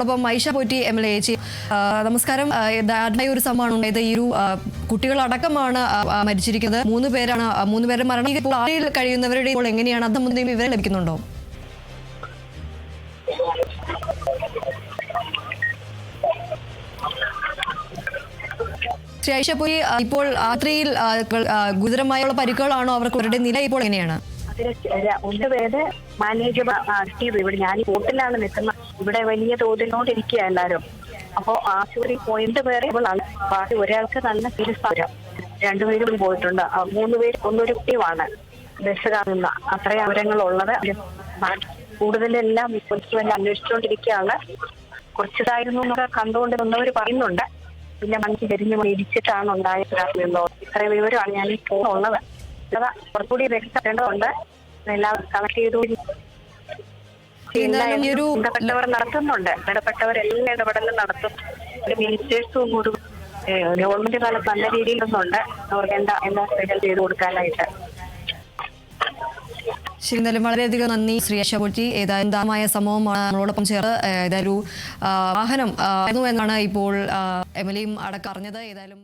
അപ്പം ഐഷ പോറ്റി MLA ചേച്ചി നമസ്കാരം. ഒരു സംഭവമാണ് ഉണ്ടായത്. ഈ ഒരു കുട്ടികളടക്കമാണ് മരിച്ചിരിക്കുന്നത്. മൂന്ന് പേരുടെ മരണം ഇപ്പോൾ ആരിൽ കഴിയുന്നവരുടെ ഇപ്പോൾ എങ്ങനെയാണ് അത് സംബന്ധിച്ച് വിവരം ലഭിക്കുന്നുണ്ടോ? ശ്രീ ഐഷ പോയി, ഇപ്പോൾ രാത്രിയിൽ ഗുരുതരമായുള്ള പരിക്കുകളാണോ അവരുടെ നില ഇപ്പോൾ എങ്ങനെയാണ്? ഒന്ന് പേര് മാനേജർ ഇവിടെ ഞാൻ ഈ ബോട്ടിലാണ് നിൽക്കുന്നത്. ഇവിടെ വലിയ തോതിനോടിരിക്കുക എല്ലാവരും. അപ്പോ ആശുപത്രി പോയിന്റ് പേരെ ബാക്കി ഒരാൾക്ക് നല്ല സീരിയസ്. രണ്ടുപേരും പോയിട്ടുണ്ട്. 3 പേര് ഒന്നൊരു കുട്ടിയുമാണ് ബസ് കാണുന്ന അത്രയും വിവരങ്ങളുള്ളത്. കൂടുതലെല്ലാം അന്വേഷിച്ചുകൊണ്ടിരിക്കുകയാണ്. കുറച്ചതായിരുന്നു എന്നൊക്കെ കണ്ടുകൊണ്ട് നിന്നവർ പറയുന്നുണ്ട്. പിന്നെ മനസ്സിൽ കരിഞ്ഞു ഇടിച്ചിട്ടാണ് ഉണ്ടായതെന്നോ ഇത്രയും വിവരമാണ് ഞാൻ ഈ ഉള്ളത്. കുറച്ചുകൂടി വ്യക്തതയുണ്ട്. എല്ലാം കളക്ട് ചെയ്തു ഇടപെട്ടവർ നടത്തുന്നുണ്ട്. ഇടപെട്ടവരെല്ലാം ഇടപെടലും നടത്തും. മിനിസ്റ്റേഴ്സും കൂടി ഗവൺമെന്റ് കാലത്ത് നല്ല രീതിയിലൊന്നുണ്ട്. അവർക്ക് എന്താ സ്പെഷ്യൽ ചെയ്ത് കൊടുക്കാനായിട്ട്. ശരി, എന്തായാലും വളരെയധികം നന്ദി ശ്രീ ഐഷ പോറ്റി. ഏതായാലും ദാരുണമായ സംഭവമാണ് നമ്മളോടൊപ്പം ചേർത്ത്. ഏതായാലും വാഹനം എന്നാണ് ഇപ്പോൾ MLA അടക്കം അറിഞ്ഞത്. ഏതായാലും